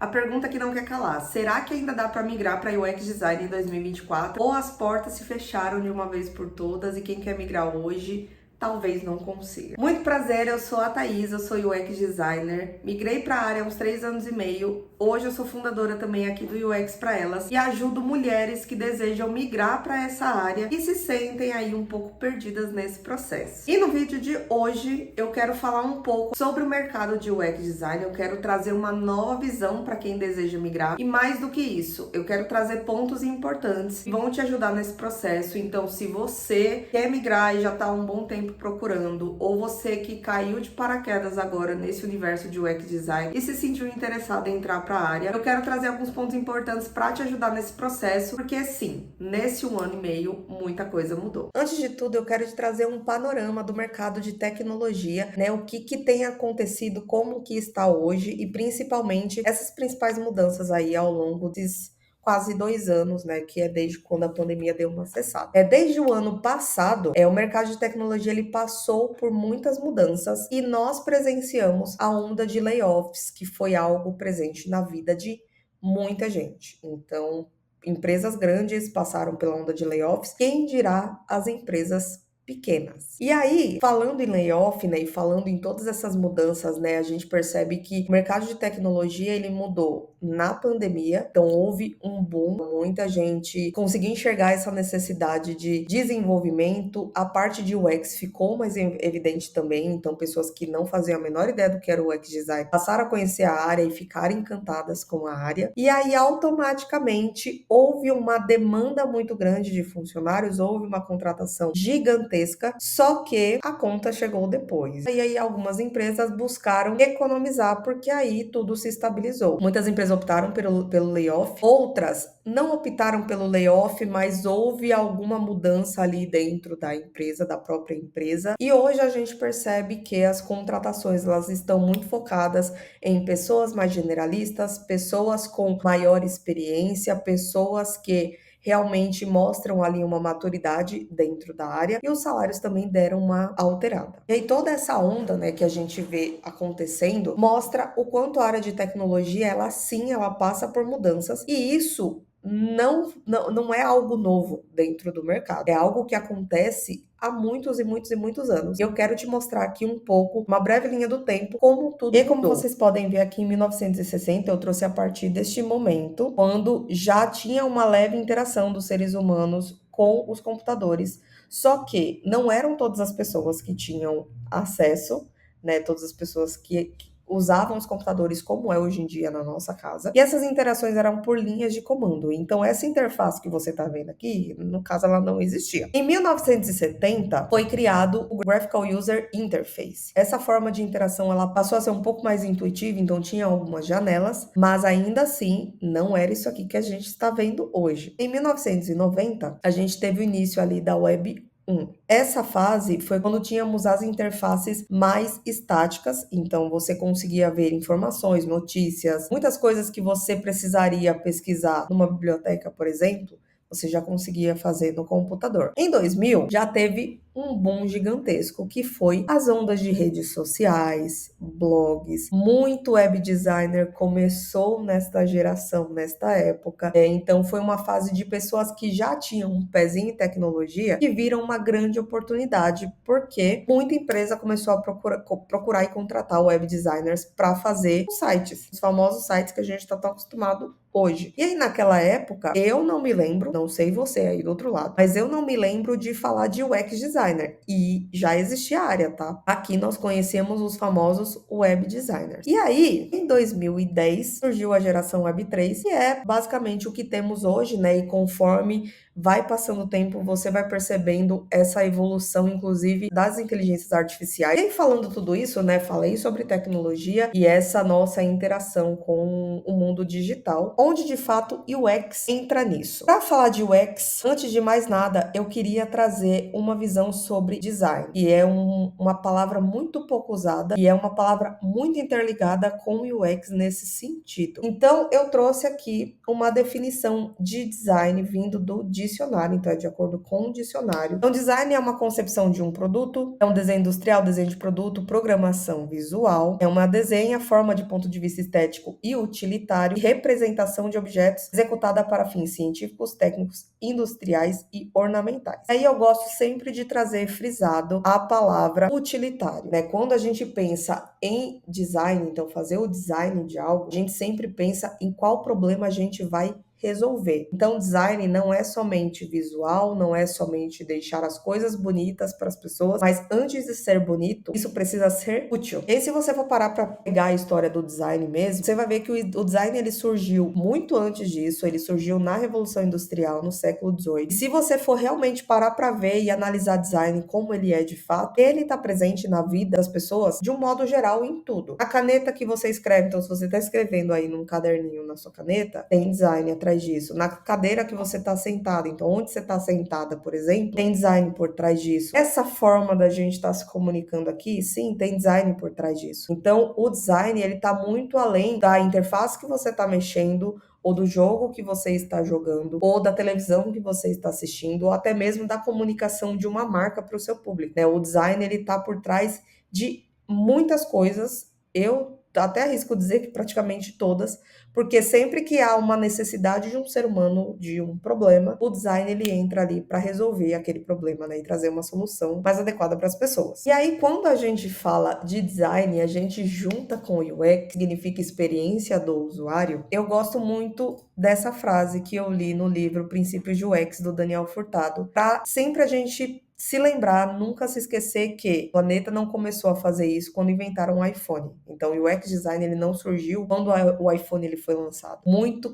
A pergunta que não quer calar: será que ainda dá para migrar para UX Design em 2024? Ou as portas se fecharam de uma vez por todas e quem quer migrar hoje talvez não consiga? Muito prazer, eu sou a Thaís, eu sou UX Designer. Migrei para a área há uns 3 anos e meio. Hoje eu sou fundadora também aqui do UX para Elas e ajudo mulheres que desejam migrar para essa área e se sentem aí um pouco perdidas nesse processo. E no vídeo de hoje eu quero falar um pouco sobre o mercado de UX Design. Eu quero trazer uma nova visão para quem deseja migrar e mais do que isso, eu quero trazer pontos importantes que vão te ajudar nesse processo. Então, se você quer migrar e já está há um bom tempo procurando, ou você que caiu de paraquedas agora nesse universo de UX Design e se sentiu interessado em entrar para a área, eu quero trazer alguns pontos importantes para te ajudar nesse processo, porque sim, nesse 1 ano e meio, muita coisa mudou. Antes de tudo, eu quero te trazer um panorama do mercado de tecnologia, né? O que tem acontecido, como que está hoje e principalmente essas principais mudanças aí ao longo desses quase 2 anos, né, que é desde quando a pandemia deu uma cessada. Desde o ano passado, o mercado de tecnologia ele passou por muitas mudanças e nós presenciamos a onda de layoffs, que foi algo presente na vida de muita gente. Então, empresas grandes passaram pela onda de layoffs, quem dirá as empresas pequenas. E aí, falando em layoff, né, e falando em todas essas mudanças, né, a gente percebe que o mercado de tecnologia, ele mudou na pandemia, então houve um boom, muita gente conseguiu enxergar essa necessidade de desenvolvimento, a parte de UX ficou mais evidente também, então pessoas que não faziam a menor ideia do que era o UX design passaram a conhecer a área e ficaram encantadas com a área, e aí automaticamente houve uma demanda muito grande de funcionários, houve uma contratação gigantesca, só que a conta chegou depois. E aí algumas empresas buscaram economizar, porque aí tudo se estabilizou. Muitas empresas optaram pelo layoff, outras não optaram pelo layoff, mas houve alguma mudança ali dentro da empresa, da própria empresa. E hoje a gente percebe que as contratações elas estão muito focadas em pessoas mais generalistas, pessoas com maior experiência, pessoas que realmente mostram ali uma maturidade dentro da área e os salários também deram uma alterada. E aí toda essa onda, né, que a gente vê acontecendo mostra o quanto a área de tecnologia, ela sim, ela passa por mudanças e isso não é algo novo dentro do mercado. É algo que acontece há muitos e muitos e muitos anos. Eu quero te mostrar aqui um pouco, uma breve linha do tempo, como tudo mudou. E como vocês podem ver aqui em 1960, eu trouxe a partir deste momento, quando já tinha uma leve interação dos seres humanos com os computadores. Só que não eram todas as pessoas que tinham acesso, né? Todas as pessoas que usavam os computadores como é hoje em dia na nossa casa. E essas interações eram por linhas de comando. Então, essa interface que você está vendo aqui, no caso, ela não existia. Em 1970, foi criado o Graphical User Interface. Essa forma de interação, ela passou a ser um pouco mais intuitiva, então tinha algumas janelas, mas ainda assim, não era isso aqui que a gente está vendo hoje. Em 1990, a gente teve o início ali da Web 1. Essa fase foi quando tínhamos as interfaces mais estáticas, então você conseguia ver informações, notícias, muitas coisas que você precisaria pesquisar numa biblioteca, por exemplo, você já conseguia fazer no computador. Em 2000, já teve um boom gigantesco, que foi as ondas de redes sociais, blogs. Muito web designer começou nesta geração, nesta época. Então foi uma fase de pessoas que já tinham um pezinho em tecnologia que viram uma grande oportunidade, porque muita empresa começou a procurar e contratar web designers para fazer os sites, os famosos sites que a gente está tão acostumado hoje. E aí, naquela época, eu não me lembro, não sei você aí do outro lado, mas eu não me lembro de falar de UX designer. E já existia a área, tá? Aqui nós conhecemos os famosos web designers. E aí, em 2010, surgiu a geração Web 3, que é basicamente o que temos hoje, né? E conforme vai passando o tempo, você vai percebendo essa evolução, inclusive, das inteligências artificiais. E aí, falando tudo isso, né? Falei sobre tecnologia e essa nossa interação com o mundo digital, onde de fato o UX entra nisso. Para falar de UX, antes de mais nada, eu queria trazer uma visão visão sobre design, e é uma palavra muito pouco usada e é uma palavra muito interligada com o UX nesse sentido. Então, eu trouxe aqui uma definição de design vindo do dicionário, então é de acordo com o dicionário. Então, design é uma concepção de um produto, é um desenho industrial, desenho de produto, programação visual, é uma desenha, forma de ponto de vista estético e utilitário, e representação de objetos executada para fins científicos, técnicos, industriais e ornamentais. Aí eu gosto sempre de trazer frisado a palavra utilitário, né? Quando a gente pensa em design, então fazer o design de algo, a gente sempre pensa em qual problema a gente vai resolver. Então, design não é somente visual, não é somente deixar as coisas bonitas para as pessoas, mas antes de ser bonito, isso precisa ser útil. E aí, se você for parar para pegar a história do design mesmo, você vai ver que o design ele surgiu muito antes disso, ele surgiu na Revolução Industrial, no século XVIII. E se você for realmente parar para ver e analisar design como ele é de fato, ele está presente na vida das pessoas de um modo geral em tudo. A caneta que você escreve, então se você está escrevendo aí num caderninho na sua caneta, tem design atrás disso. Na cadeira que você está sentada, então onde você está sentada, por exemplo, tem design por trás disso. Essa forma da gente estar se comunicando aqui, sim, tem design por trás disso. Então, o design, ele está muito além da interface que você está mexendo, ou do jogo que você está jogando, ou da televisão que você está assistindo, ou até mesmo da comunicação de uma marca para o seu público, né? O design, ele está por trás de muitas coisas. Eu até arrisco dizer que praticamente todas, porque sempre que há uma necessidade de um ser humano, de um problema, o design ele entra ali para resolver aquele problema, né, e trazer uma solução mais adequada para as pessoas. E aí, quando a gente fala de design, a gente junta com o UX, que significa experiência do usuário. Eu gosto muito dessa frase que eu li no livro Princípios de UX do Daniel Furtado, para sempre a gente se lembrar, nunca se esquecer que o planeta não começou a fazer isso quando inventaram o iPhone. Então, o UX design ele não surgiu quando o iPhone ele foi lançado. Muito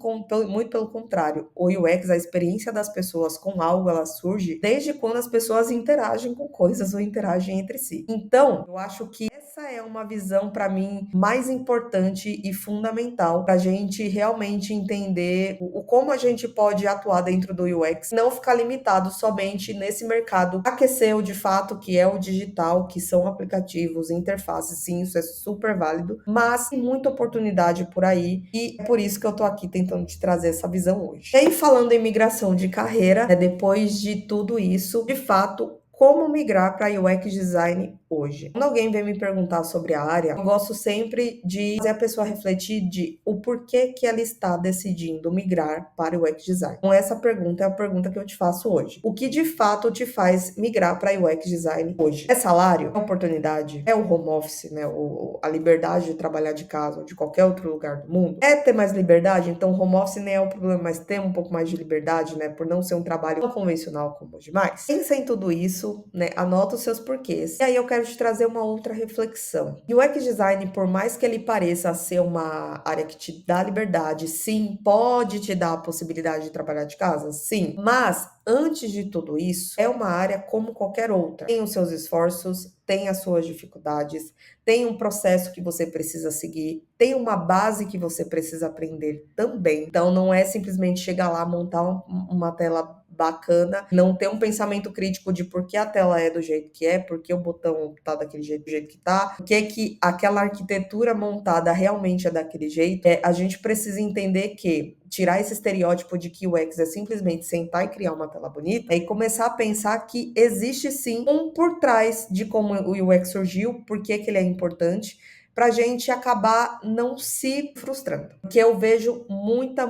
pelo contrário. O UX, a experiência das pessoas com algo, ela surge desde quando as pessoas interagem com coisas ou interagem entre si. Então, eu acho que essa é uma visão, para mim, mais importante e fundamental para a gente realmente entender como a gente pode atuar dentro do UX, não ficar limitado somente nesse mercado aqueceu de fato, que é o digital, que são aplicativos, interfaces, sim, isso é super válido, mas tem muita oportunidade por aí e é por isso que eu tô aqui tentando te trazer essa visão hoje. E aí, falando em migração de carreira, depois de tudo isso, de fato, como migrar para UX design hoje? Quando alguém vem me perguntar sobre a área, eu gosto sempre de fazer a pessoa refletir de o porquê que ela está decidindo migrar para o UX design. Então, essa pergunta é a pergunta que eu te faço hoje. O que de fato te faz migrar para UX design hoje? É salário? É oportunidade? É o home office, né? A liberdade de trabalhar de casa ou de qualquer outro lugar do mundo? É ter mais liberdade? Então, home office nem é o problema, mas ter um pouco mais de liberdade, né? Por não ser um trabalho tão convencional como os demais. Pensa em tudo isso, né? Anota os seus porquês. E aí eu quero te trazer uma outra reflexão. E o UX design, por mais que ele pareça ser uma área que te dá liberdade, sim, pode te dar a possibilidade de trabalhar de casa, sim, mas antes de tudo isso, é uma área como qualquer outra. Tem os seus esforços, tem as suas dificuldades, tem um processo que você precisa seguir, tem uma base que você precisa aprender também. Então, não é simplesmente chegar lá, montar uma tela bacana, não ter um pensamento crítico de por que a tela é do jeito que é, por que o botão tá daquele jeito, do jeito que tá, por que aquela arquitetura montada realmente é daquele jeito. A gente precisa entender que tirar esse estereótipo de que o UX é simplesmente sentar e criar uma tela bonita e começar a pensar que existe sim um por trás de como o UX surgiu, por que ele é importante, pra gente acabar não se frustrando. Porque eu vejo muita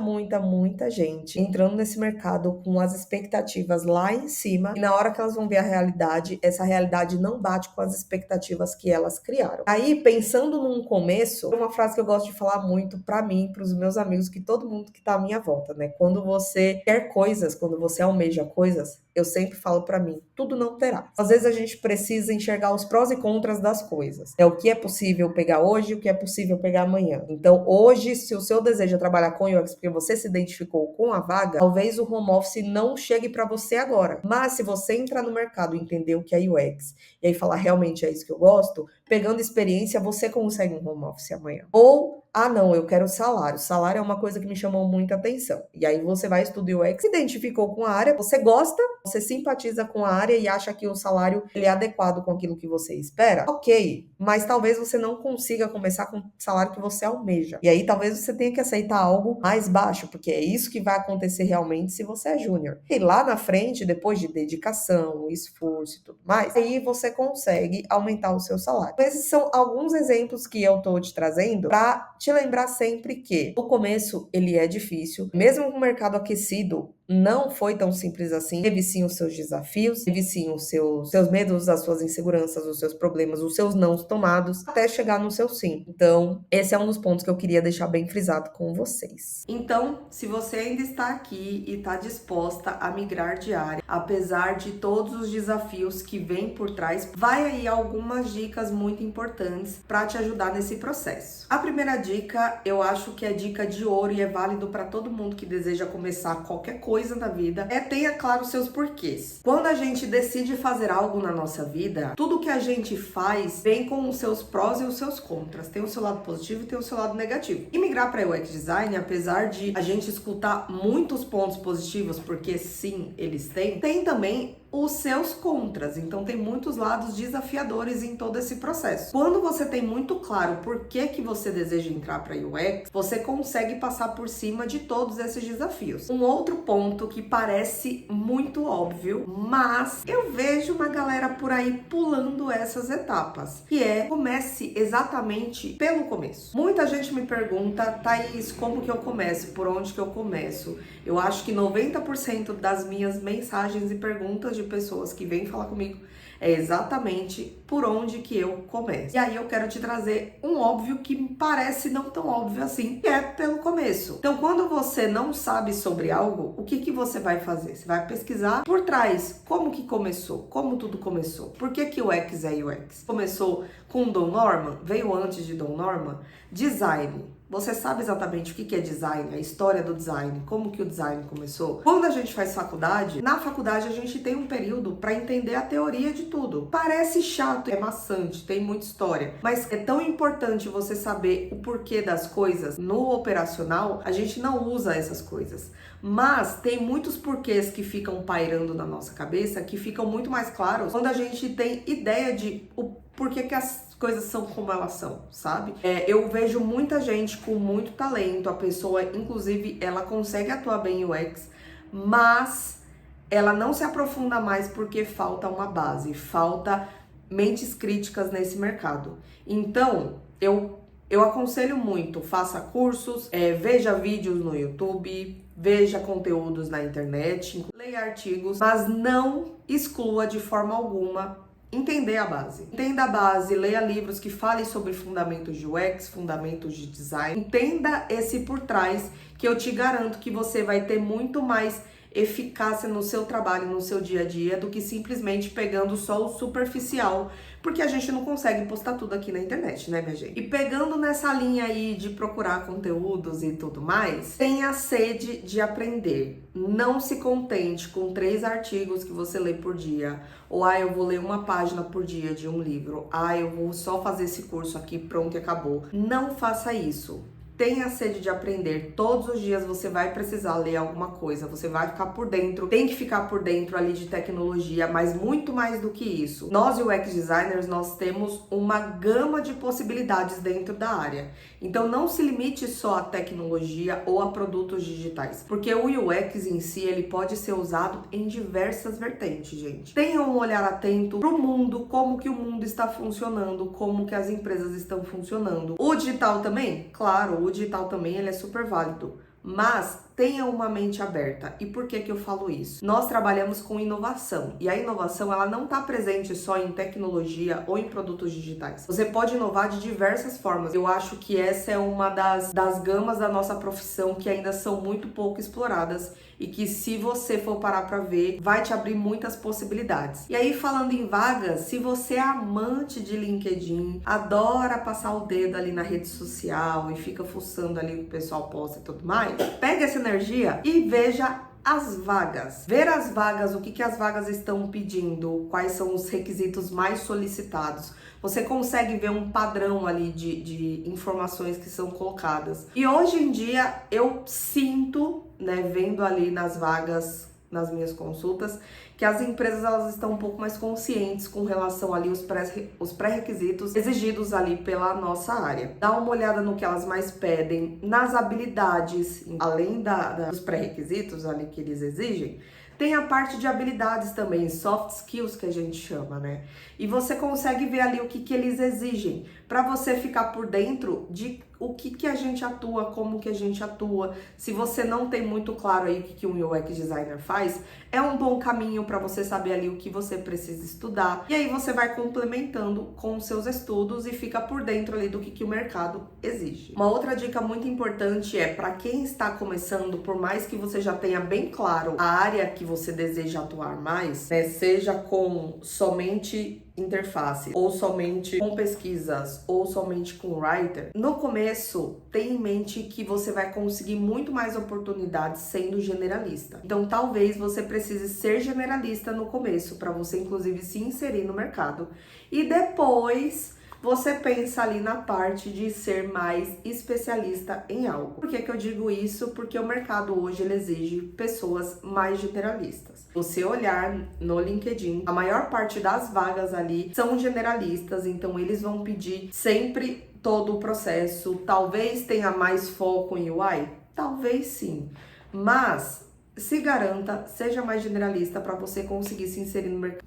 gente entrando nesse mercado com as expectativas lá em cima e na hora que elas vão ver a realidade, essa realidade não bate com as expectativas que elas criaram. Aí, pensando num começo, uma frase que eu gosto de falar muito pra mim, pros meus amigos, que todo mundo que tá à minha volta, né? Quando você quer coisas, quando você almeja coisas, eu sempre falo pra mim, tudo não terá. Às vezes a gente precisa enxergar os prós e contras das coisas. É o que é possível pegar hoje, o que é possível pegar amanhã. Então, hoje, se o seu desejo é trabalhar com UX porque você se identificou com a vaga, talvez o home office não chegue pra você agora. Mas se você entrar no mercado e entender o que é UX e aí falar realmente é isso que eu gosto, pegando experiência, você consegue um home office amanhã. Ou, ah não, eu quero salário. Salário é uma coisa que me chamou muita atenção. E aí você vai estudar UX, se identificou com a área, você gosta, você simpatiza com a área e acha que o salário ele é adequado com aquilo que você espera, ok. Mas talvez você não consiga começar com o salário que você almeja. E aí talvez você tenha que aceitar algo mais baixo, porque é isso que vai acontecer realmente se você é júnior. E lá na frente, depois de dedicação, esforço e tudo mais, aí você consegue aumentar o seu salário. Esses são alguns exemplos que eu tô te trazendo para te lembrar sempre que o começo ele é difícil, mesmo com o mercado aquecido, não foi tão simples assim. Teve sim os seus desafios, teve sim os seus medos, as suas inseguranças, os seus problemas, os seus nãos tomados, até chegar no seu sim. Então, esse é um dos pontos que eu queria deixar bem frisado com vocês. Então, se você ainda está aqui e está disposta a migrar de área, apesar de todos os desafios que vêm por trás, vai aí algumas dicas muito importantes para te ajudar nesse processo. A primeira dica, eu acho que é dica de ouro e é válido para todo mundo que deseja começar qualquer coisa na vida, tenha claro os seus porquês. Quando a gente decide fazer algo na nossa vida, tudo que a gente faz vem com os seus prós e os seus contras. Tem o seu lado positivo e tem o seu lado negativo. E migrar para UX Design, apesar de a gente escutar muitos pontos positivos, porque sim, eles têm, tem também os seus contras, então tem muitos lados desafiadores em todo esse processo. Quando você tem muito claro por que você deseja entrar para UX, você consegue passar por cima de todos esses desafios. Um outro ponto que parece muito óbvio, mas eu vejo uma galera por aí pulando essas etapas, que é comece exatamente pelo começo. Muita gente me pergunta, Thaís, como que eu começo? Por onde que eu começo? Eu acho que 90% das minhas mensagens e perguntas de pessoas que vêm falar comigo é exatamente por onde que eu começo. E aí eu quero te trazer um óbvio que parece não tão óbvio assim, que é pelo começo. Então, quando você não sabe sobre algo, o que você vai fazer? Você vai pesquisar por trás, como que começou, como tudo começou. Por que o UX é UX? Começou com Don Norman? Veio antes de Don Norman? Design. Você sabe exatamente o que é design, a história do design, como que o design começou? Quando a gente faz faculdade, na faculdade a gente tem um período para entender a teoria de tudo. Parece chato, é maçante, tem muita história, mas é tão importante você saber o porquê das coisas. No operacional, a gente não usa essas coisas, mas tem muitos porquês que ficam pairando na nossa cabeça, que ficam muito mais claros quando a gente tem ideia de por que as coisas são como elas são, sabe? Eu vejo muita gente com muito talento, a pessoa, inclusive, ela consegue atuar bem em UX, mas ela não se aprofunda mais porque falta uma base, falta mentes críticas nesse mercado. Então, eu aconselho muito, faça cursos, veja vídeos no YouTube, veja conteúdos na internet, leia artigos, mas não exclua de forma alguma entender a base. Entenda a base, leia livros que falem sobre fundamentos de UX, fundamentos de design. Entenda esse por trás, que eu te garanto que você vai ter muito mais eficácia no seu trabalho, no seu dia a dia, do que simplesmente pegando só o superficial, porque a gente não consegue postar tudo aqui na internet, né, minha gente? E pegando nessa linha aí de procurar conteúdos e tudo mais, tenha sede de aprender. Não se contente com 3 artigos que você lê por dia, ou eu vou ler uma página por dia de um livro, eu vou só fazer esse curso aqui, pronto e acabou. Não faça isso. Tenha sede de aprender. Todos os dias você vai precisar ler alguma coisa, você vai ficar por dentro, tem que ficar por dentro ali de tecnologia, mas muito mais do que isso. Nós, UX designers, nós temos uma gama de possibilidades dentro da área. Então não se limite só a tecnologia ou a produtos digitais, porque o UX em si, ele pode ser usado em diversas vertentes, gente. Tenha um olhar atento pro mundo, como que o mundo está funcionando, como que as empresas estão funcionando. O digital também? Claro, o digital também ele é super válido, mas tenha uma mente aberta. E por que eu falo isso? Nós trabalhamos com inovação, e a inovação ela não está presente só em tecnologia ou em produtos digitais. Você pode inovar de diversas formas. Eu acho que essa é uma das gamas da nossa profissão que ainda são muito pouco exploradas e que, se você for parar para ver, vai te abrir muitas possibilidades. E aí, falando em vagas, se você é amante de LinkedIn, adora passar o dedo ali na rede social e fica fuçando ali o que o pessoal posta e tudo mais, pega essa energia e veja as vagas. Ver as vagas, o que as vagas estão pedindo, quais são os requisitos mais solicitados. Você consegue ver um padrão ali de informações que são colocadas. E hoje em dia eu sinto, né, vendo ali nas vagas, nas minhas consultas, que as empresas elas estão um pouco mais conscientes com relação ali os pré-requisitos exigidos ali pela nossa área. Dá uma olhada no que elas mais pedem, nas habilidades, além dos pré-requisitos ali que eles exigem, tem a parte de habilidades também, soft skills que a gente chama, né? E você consegue ver ali o que eles exigem, para você ficar por dentro de o que a gente atua, como que a gente atua. Se você não tem muito claro aí o que um UX designer faz, é um bom caminho para você saber ali o que você precisa estudar. E aí você vai complementando com os seus estudos e fica por dentro ali do que o mercado exige. Uma outra dica muito importante é para quem está começando, por mais que você já tenha bem claro a área que você deseja atuar mais, né, seja com somente interface, ou somente com pesquisas, ou somente com writer, no começo, tenha em mente que você vai conseguir muito mais oportunidades sendo generalista. Então, talvez você precise ser generalista no começo, para você, inclusive, se inserir no mercado. E depois, você pensa ali na parte de ser mais especialista em algo. Por que eu digo isso? Porque o mercado hoje ele exige pessoas mais generalistas. Você olhar no LinkedIn, a maior parte das vagas ali são generalistas, então eles vão pedir sempre todo o processo. Talvez tenha mais foco em UI? Talvez sim, mas se garanta, seja mais generalista para você conseguir se inserir no mercado.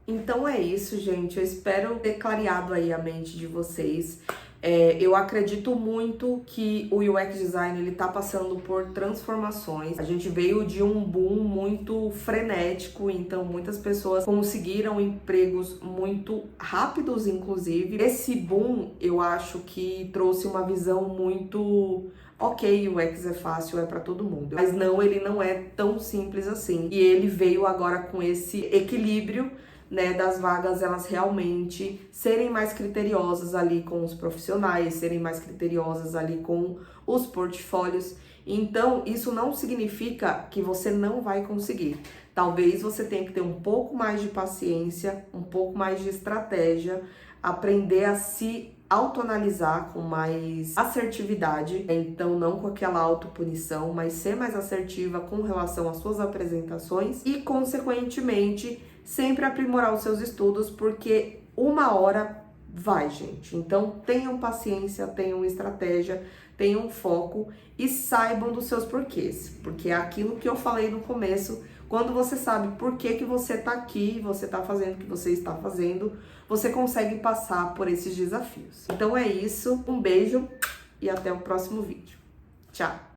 Então é isso, gente. Eu espero ter clareado aí a mente de vocês. Eu acredito muito que o UX Design ele tá passando por transformações. A gente veio de um boom muito frenético, então muitas pessoas conseguiram empregos muito rápidos, inclusive. Esse boom, eu acho que trouxe uma visão muito... Ok, o UX é fácil, é para todo mundo. Mas não, ele não é tão simples assim. E ele veio agora com esse equilíbrio, né, das vagas, elas realmente serem mais criteriosas ali com os profissionais, serem mais criteriosas ali com os portfólios. Então, isso não significa que você não vai conseguir. Talvez você tenha que ter um pouco mais de paciência, um pouco mais de estratégia, aprender a se autoanalisar com mais assertividade, então não com aquela autopunição, mas ser mais assertiva com relação às suas apresentações e, consequentemente, sempre aprimorar os seus estudos, porque uma hora vai, gente. Então, tenham paciência, tenham estratégia, tenham foco e saibam dos seus porquês, porque é aquilo que eu falei no começo. Quando você sabe por que você tá aqui, você tá fazendo o que você está fazendo, você consegue passar por esses desafios. Então é isso, um beijo e até o próximo vídeo. Tchau!